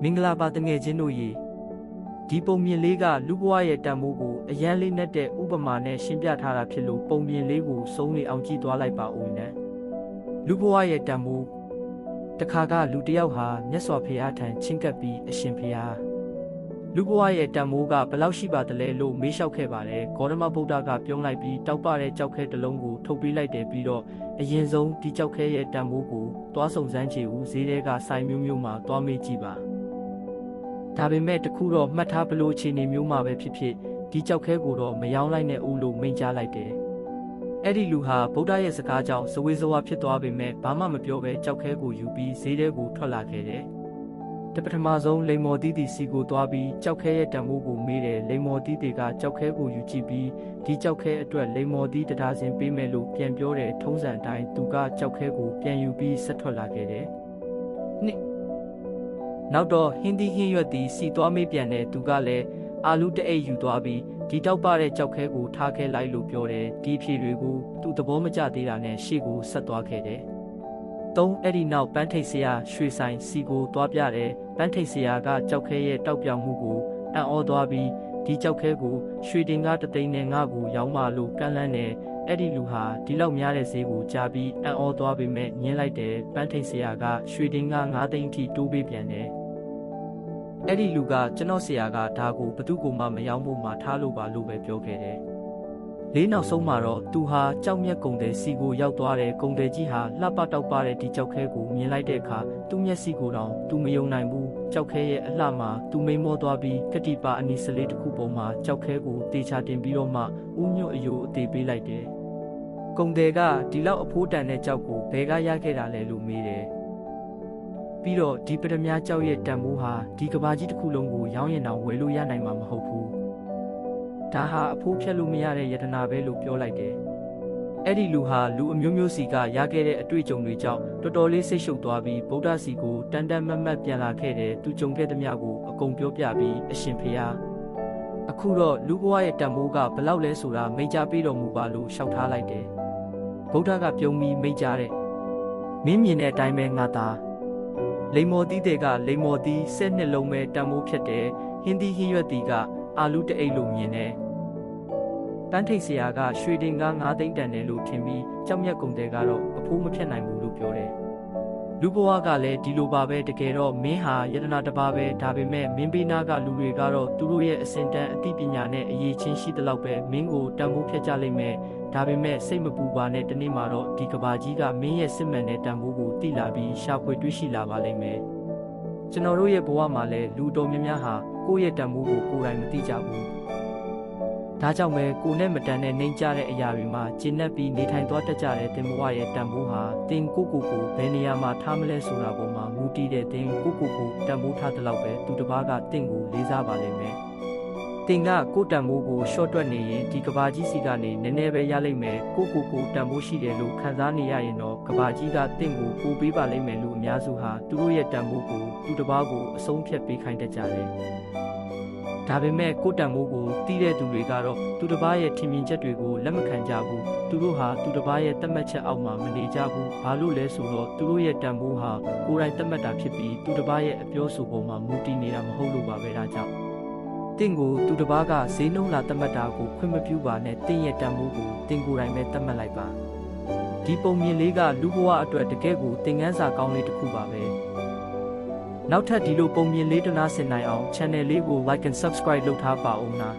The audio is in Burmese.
မင်္ဂလာပါတငယ်ချင်းတို့ရေဒီပုံပြင်လေးကလူဘဝရဲ့တန်ဖိုးကိုအရန်လေးနဲ့တဲ့ဥပမာနဲ့ရှင်းပြထားတာဖြစ်လို့ပုံပြင်လေးကိုစုံနေအောင်ကြည့်သွားလိုက်ပါဦးနဲ့လူဘဝရဲ့တန်ဖိုးတခါကလူတစ်ယောက်ဟာမြတ်စွာဘုရားထံချဉ်ကပ်ပြီးအရှင်ဘုရားလူဘဝရဲ့တန်ဖိုးကဘယ်လောက်ရှိပါသလဲလို့မေးလျှောက်ခဲ့ပါတယ်ဂေါတမဗုဒ္ဓကပြုံးလိုက်ပြီးတောက်ပတဲ့ကြောက်ခဲတစ်လုံးကိုထုတ်ပေးလိုက်တယ်ပြီးတော့အရင်ဆုံးဒီကြောက်ခဲရဲ့တန်ဖိုးကိုသွားစုံစမ်းကြည့်ဦးဈေးထဲကဆိုင်မျိုးမျိုးမှာသွားမေးကြည့်ပါဒါပေမဲ့တခုတော့မှတ်ထားဘလို့အခြေအနေမျိုးမှာပဲဖြစ်ဖြစ်ဒီကြောက်ခဲကိုတော့မယောင်းလိုက်နဲ့ဦးလို့မိန့်ကြားလိုက်တယ်အဲ့ဒီလူဟာဗုဒ္ဓရဲ့စကားကြောင့်ဇဝေဇဝါဖြစ်သွားပေမဲ့ဘာမှမပြောဘဲကြောက်ခဲကိုယူပြီးဈေးထဲကိုထွက်လာခဲ့တယ်တပထမဆုံးလိမ္မော်တီးတီစီကိုသွားပြီးကြောက်ခဲရဲ့တံမိုးကိုမေးတယ်လိမ္မော်တီးတီကကြောက်ခဲကိုယူကြည့်ပြီးဒီကြောက်ခဲအတွက်လိမ္မော်တီးတဒါစင်ပေးမယ်လို့ပြန်ပြောတယ်ထုံးစံအတိုင်းသူကကြောက်ခဲကိုပြန်ယူပြီးဆက်ထွက်လာခဲ့တယ်နောက်တော့ဟင်းသီးဟင်းရွက်သည်စီသွားမေးပြန်တဲ့သူကလည်းအာလူတအိတ်ယူသွားပြီးဒီတောက်ပတဲ့ကြောက်ခဲကိုထားခဲလိုက်လို့ပြောတယ်ဒီဖြေတွေကိုသူသဘောမကျသေးတာနဲ့ရှေ့ကိုဆက်သွားခဲ့တယ်အဲ့ဒီနောက်ပန်းထိတ်ဆရာရွှေဆိုင်စီကိုသွားပြတယ်ပန်းထိတ်ဆရာကကြောက်ခဲရဲ့တောက်ပြောင်မှုကိုအံ့ဩသွားပြီးဒီကြောက်ခဲကိုရွှေတင်ကားတသိန်းနဲ့ငါ့ကိုရောင်းပါလို့ကန့်လန့်တယ်အဲ့ဒီလူဟာဒီလောက်များတဲ့ဈေးကိုကြားပြီးအံ့ဩသွားပေမဲ့ညှင်းလိုက်တယ်ပန်းထိတ်ဆရာကရွှေတင်ကား9သိန်းထိတိုးပေးပြန်တယ်အဲ့ဒီလူကကျွန်တော်ဆရာကဒါကိုဘသူ့ကိုမှမယောင်းဖို့မှထားလို့ပါလို့ပဲပြောခဲ့တယ်လေးနောက်ဆုံးမှာတော့သူဟာကြောက်မြက်ကုံတယ်စီကိုရောက်သွားတယ်ကုံတယ်ကြီးဟာလှပတောက်ပတဲ့ဒီကြောက်ခဲကိုမြင်လိုက်တဲ့အခါသူ့မျက်စိကိုတောင်သူမယုံနိုင်ဘူးကြောက်ခဲရဲ့အလှမှာသူမိန်မောသွားပြီးကတိပါအနီစလေးတစ်ခုပေါ်မှာကြောက်ခဲကိုတေချာတင်ပြီးတော့မှဥညွတ်အယိုအသေးပေးလိုက်တယ်ကုံတယ်ကဒီလောက်အဖိုးတန်တဲ့ကြောက်ကိုဘယ်ကရခဲ့တာလဲလို့မေးတယ်ပြီးတော့ဒီပထမကြောက်ရဲ့တန်မိုးဟာဒီကဘာကြီးတစ်ခုလုံးကိုရောင်းရင်တော့ဝယ်လို့ရနိုင်မှာမဟုတ်ဘူးဒါဟာအဖိုးဖြတ်လို့မရတဲ့ယတနာပဲလို့ပြောလိုက်တယ်အဲ့ဒီလူဟာလူအမျိုးမျိုးစီကရခဲ့တဲ့အတွေ့အကြုံတွေကြောင့်တော်တော်လေးစိတ်ရှုပ်သွားပြီးဗုဒ္ဓစီကိုတန်တန်မတ်မတ်ပြန်လာခဲ့တယ်သူကြုံခဲ့သမျှကိုအကုန်ပြောပြပြီးအရှင်ဖေဟာအခုတော့လူဘဝရဲ့တန်ဖိုးကဘယ်လောက်လဲဆိုတာမိန့်ကြားပေးတော်မူပါလို့ရှောက်ထားလိုက်တယ်ဗုဒ္ဓကပြုံးပြီးမိန့်ကြားတယ်မင်းမြင်တဲ့အတိုင်းပဲငါသားလိမ္မော်တီးတဲ့ကလိမ္မော်တီး10နှစ်လုံးပဲတန်မိုးဖြစ်တယ်ဟင်းသီးဟင်းရွက်တီကအာလူတအိတ်လို့မြင်တယ်ပန်းထိတ်ဆရာကရွှေတင်ကား9သိန်းတန်တယ်လို့ထင်ပြီးကြောက်မြက်ကုန်တယ်ကတော့အဖိုးမဖြစ်နိုင်ဘူးလို့ပြောတယ်လူဘဝကလည်းဒီလိုပါပဲတကယ်တော့မင်းဟာယတနာတစ်ပါးပဲဒါပေမဲ့မင်းပေးနာကလူတွေကတော့သူတို့ရဲ့အစင်တန်းအသိပညာနဲ့အရေးချင်းရှိတဲ့လောက်ပဲမင်းကိုတန်ဖိုးဖြတ်ကြလိမ့်မယ်ဒါပေမဲ့စိတ်မပူပါနဲ့တနေ့မှာတော့ဒီကဘာကြီးကမင်းရဲ့စစ်မှန်တဲ့တန်ဖိုးကိုသိလာပြီးရှာဖွေတွေ့ရှိလာပါလိမ့်မယ်ကျွန်တော်တို့ရဲ့ဘဝမှာလည်းလူတော်များများဟာကိုယ့်ရဲ့တန်ဖိုးကိုကိုယ်တိုင်မသိကြဘူးဒါကြောင့်ပဲကိုနဲ့မတန်တဲ့နှိမ်ကြတဲ့အရာတွေမှာကျဉ်နှက်ပြီးနေထိုင်သွားတတ်ကြတဲ့တင်ဘဝရဲ့တန်ဖိုးဟာတင်ကိုဘယ်နေရာမှာထားမလဲဆိုတာပေါ်မှာမူတည်တဲ့တင်ကိုတန်ဖိုးထားတဲ့လောက်ပဲသူတစ်ပါးကတင့်ကိုလေးစားပါလိမ့်မယ်တင်ကကိုတန်ဖိုးကိုရှော့တွက်နေရင်ဒီကဘာကြီးစီကနေနည်းနည်းပဲရလိမ့်မယ်ကိုတန်ဖိုးရှိတယ်လို့ခံစားနေရရင်တော့ကဘာကြီးကတင့်ကိုပို့ပေးပါလိမ့်မယ်လို့အများစုဟာသူတို့ရဲ့တန်ဖိုးကိုသူတစ်ပါးကိုအဆုံးဖြတ်ပေးခိုင်းတတ်ကြတယ်ဒါပေမဲ့ကိုတန်မိုးကိုတီးတဲ့သူတွေကတော့သူတစ်ပါးရဲ့ထင်မြင်ချက်တွေကိုလက်မခံကြဘူးသူတို့ဟာသူတစ်ပါးရဲ့သတ်မှတ်ချက်အောက်မှာမနေကြဘူးဘာလို့လဲဆိုတော့သူတို့ရဲ့တန်မိုးဟာကိုယ်တိုင်သတ်မှတ်တာဖြစ်ပြီးသူတစ်ပါးရဲ့အပြောဆိုပေါ်မှာမူတည်နေတာမဟုတ်လို့ပါပဲဒါကြောင့်တင့်ကိုသူတစ်ပါးကဈေးနှုန်းလာသတ်မှတ်တာကိုခွင့်မပြုပါနဲ့တင့်ရဲ့တန်မိုးကိုတင်ကိုယ်တိုင်ပဲသတ်မှတ်လိုက်ပါဒီပုံမြင်လေးကလူဘဝအတွက်တကယ့်ကိုသင်ခန်းစာကောင်းလေးတစ်ခုပါပဲနောက်ထပ်ဒီလိုပုံမြင်လေးတနာဆင်နိုင်အောင် channel လေးကို like and subscribe လုပ်ထားပါဦးနာ